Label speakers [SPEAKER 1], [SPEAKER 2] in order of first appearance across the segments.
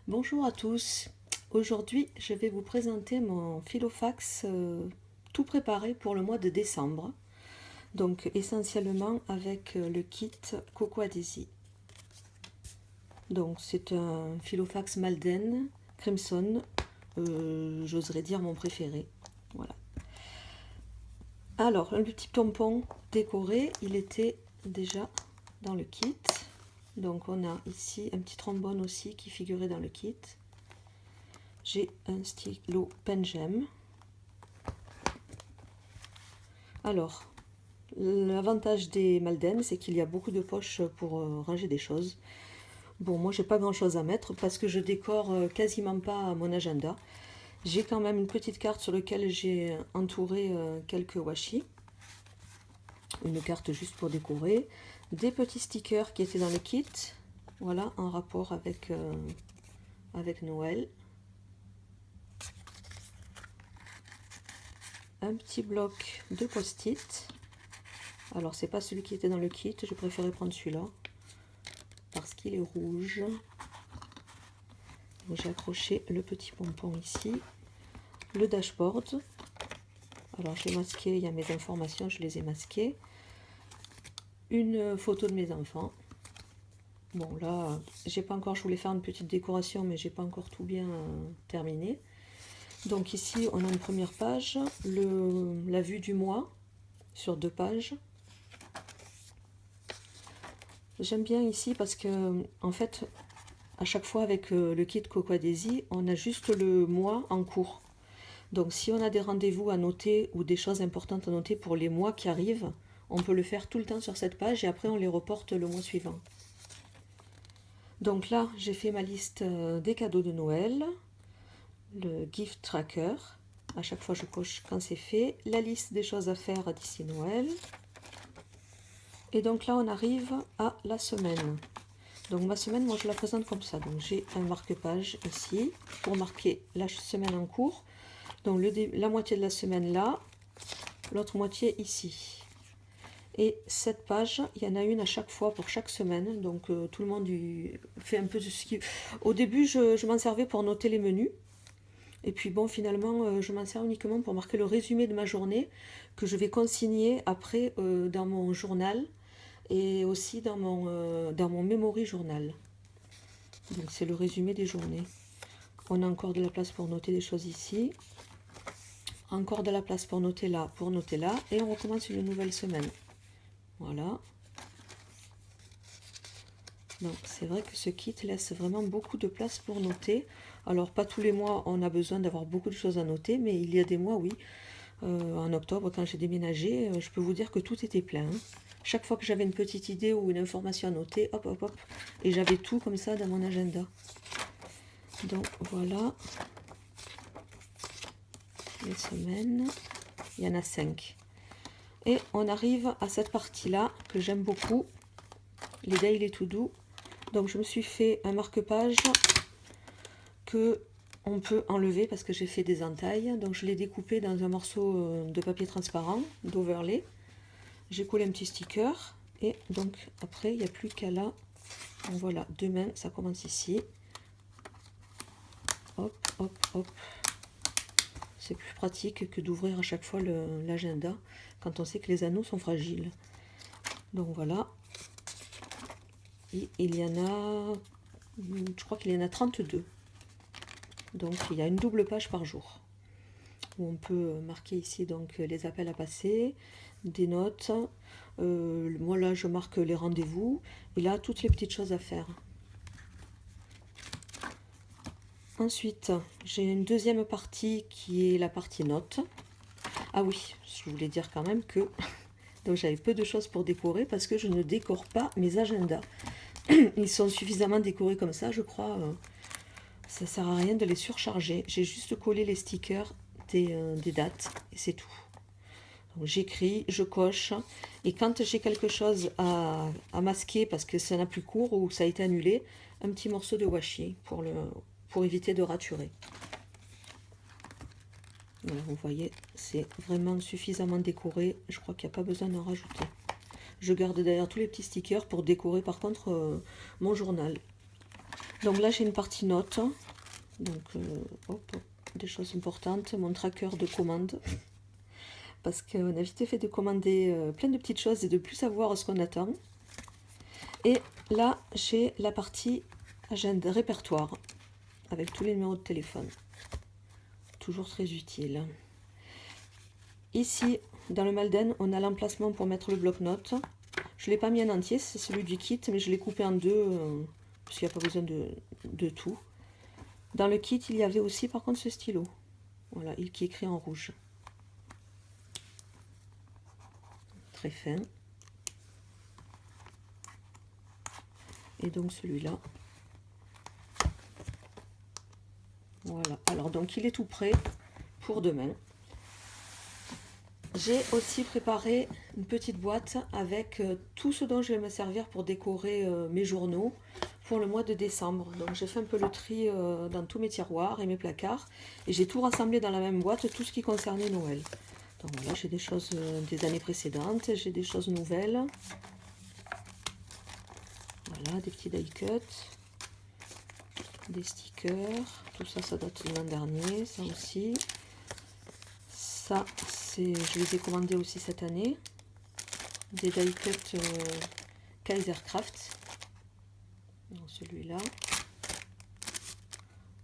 [SPEAKER 1] Bonjour à tous. Aujourd'hui, je vais vous présenter mon Filofax tout préparé pour le mois de décembre. Donc essentiellement avec le kit Coco Adhésie. Donc c'est un Filofax Malden Crimson, j'oserais dire mon préféré. Voilà. Alors, le petit pompon décoré, il était déjà dans le kit. Donc on a ici un petit trombone aussi qui figurait dans le kit. J'ai un stylo Pengem. Alors, l'avantage des Malden, c'est qu'il y a beaucoup de poches pour ranger des choses. Bon, moi, j'ai pas grand chose à mettre parce que je décore quasiment pas mon agenda. J'ai quand même une petite carte sur laquelle j'ai entouré quelques washi. Une carte juste pour décorer. Des petits stickers qui étaient dans le kit. Voilà, en rapport avec Noël. Un petit bloc de post-it. Alors c'est pas celui qui était dans le kit, je préférais prendre celui-là parce qu'il est rouge. J'ai accroché le petit pompon ici. Le dashboard. Alors j'ai masqué, il y a mes informations, je les ai masquées. Une photo de mes enfants. Bon là, j'ai pas encore, je voulais faire une petite décoration, mais j'ai pas encore tout bien terminé. Donc ici on a une première page, la vue du mois sur 2 pages. J'aime bien ici parce que en fait à chaque fois avec le kit Coco Adhésie, on a juste le mois en cours. Donc si on a des rendez-vous à noter ou des choses importantes à noter pour les mois qui arrivent, on peut le faire tout le temps sur cette page et après on les reporte le mois suivant. Donc là, j'ai fait ma liste des cadeaux de Noël, le gift tracker. À chaque fois, je coche quand c'est fait. La liste des choses à faire d'ici Noël. Et donc là, on arrive à la semaine. Donc ma semaine, moi, je la présente comme ça. Donc j'ai un marque-page ici pour marquer la semaine en cours. Donc la moitié de la semaine là, l'autre moitié ici. Et cette page, il y en a une à chaque fois pour chaque semaine. Donc tout le monde fait un peu de ce qu'il... Au début, je m'en servais pour noter les menus. Et puis bon, finalement, je m'en sers uniquement pour marquer le résumé de ma journée que je vais consigner après dans mon journal et aussi dans mon memory journal. Donc c'est le résumé des journées. On a encore de la place pour noter des choses ici. Encore de la place pour noter là, et on recommence une nouvelle semaine. Voilà. Donc c'est vrai que ce kit laisse vraiment beaucoup de place pour noter. Alors pas tous les mois on a besoin d'avoir beaucoup de choses à noter, mais il y a des mois oui. En octobre quand j'ai déménagé, je peux vous dire que tout était plein. Chaque fois que j'avais une petite idée ou une information à noter, hop hop hop, et j'avais tout comme ça dans mon agenda. Donc voilà. Les semaines, il y en a 5. Et on arrive à cette partie-là que j'aime beaucoup, les daily to do. Donc je me suis fait un marque-page que on peut enlever parce que j'ai fait des entailles. Donc je l'ai découpé dans un morceau de papier transparent, d'overlay. J'ai collé un petit sticker et donc après il n'y a plus qu'à là. Donc voilà, demain ça commence ici. Hop, hop, hop. C'est plus pratique que d'ouvrir à chaque fois l'agenda quand on sait que les anneaux sont fragiles. Donc voilà. Et il y en a, je crois qu'il y en a 32. Donc il y a une double page par jour. Où on peut marquer ici donc les appels à passer, des notes. Moi là je marque les rendez-vous. Et là toutes les petites choses à faire. Ensuite, j'ai une deuxième partie qui est la partie notes. Ah oui, je voulais dire quand même que donc j'avais peu de choses pour décorer parce que je ne décore pas mes agendas. Ils sont suffisamment décorés comme ça, je crois. Ça sert à rien de les surcharger. J'ai juste collé les stickers des dates et c'est tout. J'écris, je coche et quand j'ai quelque chose à masquer parce que ça n'a plus cours ou ça a été annulé, un petit morceau de washi pour éviter de raturer. Voilà, vous voyez, c'est vraiment suffisamment décoré. Je crois qu'il n'y a pas besoin d'en rajouter. Je garde d'ailleurs tous les petits stickers pour décorer par contre mon journal. Donc là j'ai une partie notes, donc hop, des choses importantes, mon tracker de commande, parce qu'on a vite fait de commander plein de petites choses et de plus savoir ce qu'on attend. Et là j'ai la partie agenda répertoire, avec tous les numéros de téléphone, toujours très utile. Ici, dans le Malden, on a l'emplacement pour mettre le bloc-notes. Je ne l'ai pas mis en entier, c'est celui du kit, mais je l'ai coupé en deux, parce qu'il n'y a pas besoin de tout. Dans le kit, il y avait aussi par contre ce stylo, voilà, qui est écrit en rouge. Très fin. Et donc celui-là. Voilà, alors donc il est tout prêt pour demain. J'ai aussi préparé une petite boîte avec tout ce dont je vais me servir pour décorer mes journaux pour le mois de décembre. Donc j'ai fait un peu le tri dans tous mes tiroirs et mes placards et j'ai tout rassemblé dans la même boîte, tout ce qui concernait Noël. Donc voilà, j'ai des choses des années précédentes, j'ai des choses nouvelles. Voilà, des petits die cuts, des stickers, tout ça, ça date de l'an dernier, ça aussi. Ça, je les ai commandés aussi cette année. Des die cuts Kaisercraft. Celui-là,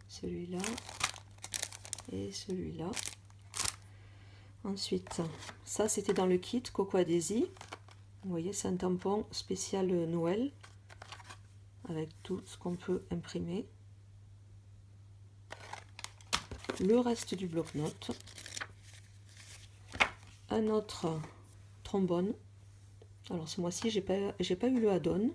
[SPEAKER 1] celui-là et celui-là. Ensuite, ça c'était dans le kit Coco Adhésie. Vous voyez, c'est un tampon spécial Noël avec tout ce qu'on peut imprimer. Le reste du bloc-notes. Un autre trombone. Alors ce mois-ci, j'ai pas eu le add-on.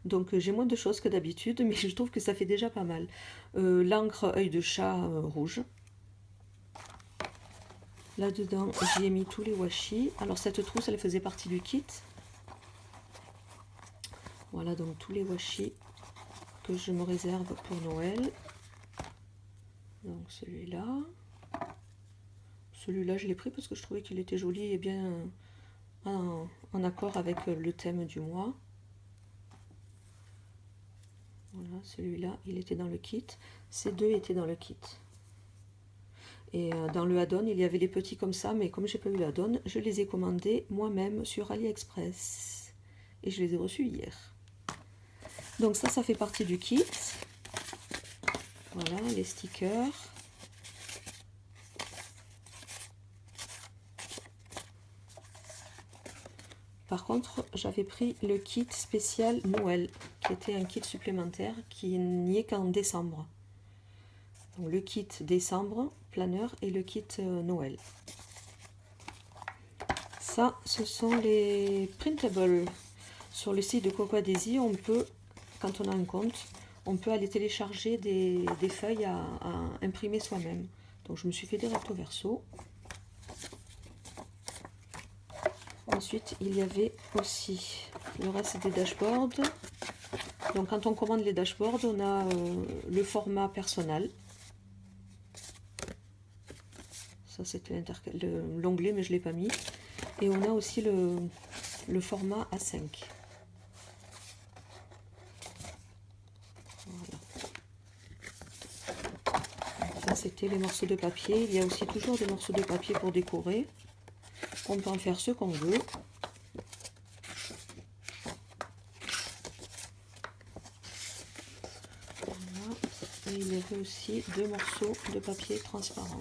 [SPEAKER 1] Donc j'ai moins de choses que d'habitude, mais je trouve que ça fait déjà pas mal. L'encre œil de chat rouge. Là-dedans, j'y ai mis tous les washi. Alors cette trousse, elle faisait partie du kit. Voilà donc tous les washi que je me réserve pour Noël. Donc celui-là. Celui-là, je l'ai pris parce que je trouvais qu'il était joli et bien en accord avec le thème du mois. Voilà, celui-là, il était dans le kit. Ces deux étaient dans le kit. Et dans le add-on, il y avait les petits comme ça, mais comme j'ai pas eu l'add-on, je les ai commandés moi-même sur AliExpress. Et je les ai reçus hier. Donc ça fait partie du kit. Voilà, les stickers. Par contre, j'avais pris le kit spécial Noël, qui était un kit supplémentaire qui n'y est qu'en décembre. Donc, le kit décembre, planeur, et le kit Noël. Ça, ce sont les printables. Sur le site de Coco Adhésie, on peut, quand on a un compte, on peut aller télécharger des feuilles à imprimer soi-même. Donc je me suis fait des recto verso. Ensuite, il y avait aussi le reste des dashboards. Donc quand on commande les dashboards, on a le format personnel. Ça c'était l'onglet, mais je ne l'ai pas mis. Et on a aussi le format A5. Voilà. Ça c'était les morceaux de papier. Il y a aussi toujours des morceaux de papier pour décorer. On peut en faire ce qu'on veut. Voilà. Et il y avait aussi 2 morceaux de papier transparent.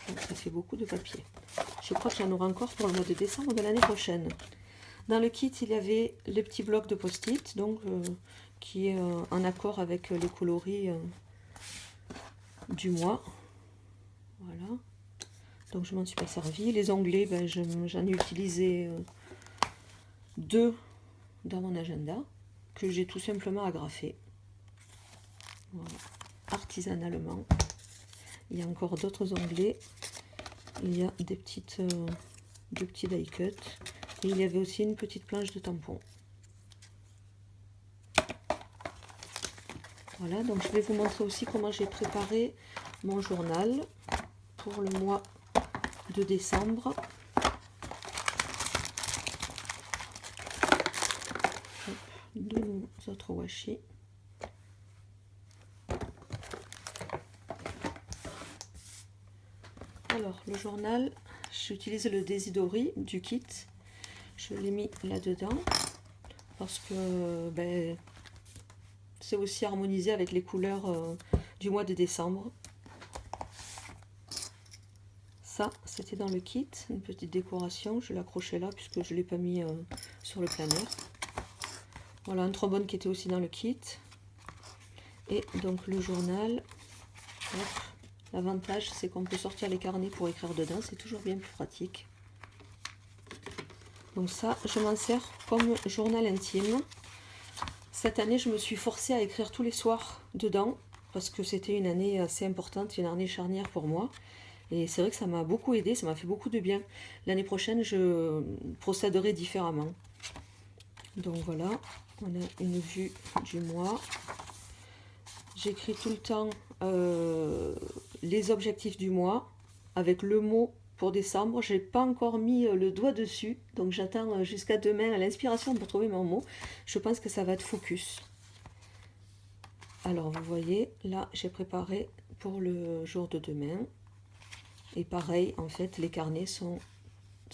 [SPEAKER 1] Donc ça fait beaucoup de papier. Je crois que j'en aurai encore pour le mois de décembre de l'année prochaine. Dans le kit, il y avait les petits blocs de post-it, donc qui est en accord avec les coloris du mois. Voilà. Donc je m'en suis pas servi. Les onglets, ben, j'en ai utilisé 2 dans mon agenda, que j'ai tout simplement agrafé. Voilà. Artisanalement. Il y a encore d'autres onglets. Il y a des petits die cuts. Et il y avait aussi une petite planche de tampons. Voilà, donc je vais vous montrer aussi comment j'ai préparé mon journal pour le mois de décembre. Hop, de nos autres washi. Alors, le journal, j'utilise le Desidori du kit. Je l'ai mis là-dedans parce que ben, c'est aussi harmonisé avec les couleurs du mois de décembre. Ça, c'était dans le kit, une petite décoration. Je l'ai accroché là puisque je ne l'ai pas mis sur le planeur. Voilà, un trombone qui était aussi dans le kit. Et donc le journal. L'avantage, c'est qu'on peut sortir les carnets pour écrire dedans. C'est toujours bien plus pratique. Donc ça, je m'en sers comme journal intime. Cette année, je me suis forcée à écrire tous les soirs dedans. Parce que c'était une année assez importante, une année charnière pour moi. Et c'est vrai que ça m'a beaucoup aidé, ça m'a fait beaucoup de bien. L'année prochaine, je procéderai différemment. Donc voilà, on a une vue du mois. J'écris tout le temps les objectifs du mois avec le mot pour décembre. Je n'ai pas encore mis le doigt dessus, donc j'attends jusqu'à demain à l'inspiration pour trouver mon mot. Je pense que ça va être focus. Alors vous voyez, là j'ai préparé pour le jour de demain. Et pareil, en fait, les carnets sont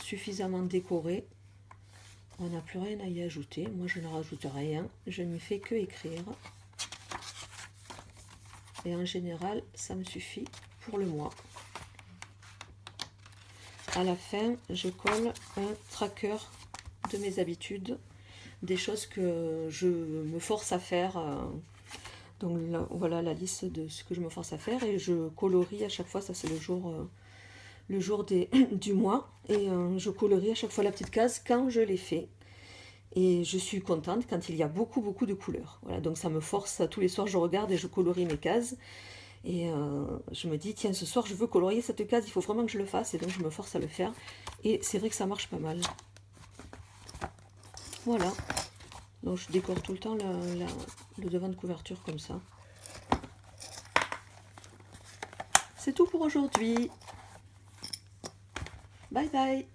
[SPEAKER 1] suffisamment décorés. On n'a plus rien à y ajouter. Moi, je ne rajoute rien. Je n'y fais que écrire. Et en général, ça me suffit pour le mois. À la fin, je colle un tracker de mes habitudes. Des choses que je me force à faire. Donc là, voilà la liste de ce que je me force à faire. Et je colorie à chaque fois. Ça, c'est le jour du mois, et je colorie à chaque fois la petite case quand je l'ai fait, et je suis contente quand il y a beaucoup de couleurs. Voilà, donc ça me force, tous les soirs je regarde et je colorie mes cases, et je me dis tiens, ce soir je veux colorier cette case, il faut vraiment que je le fasse, et donc je me force à le faire, et c'est vrai que ça marche pas mal. Voilà, donc je décore tout le temps le devant de couverture comme ça. C'est tout pour aujourd'hui. Bye bye.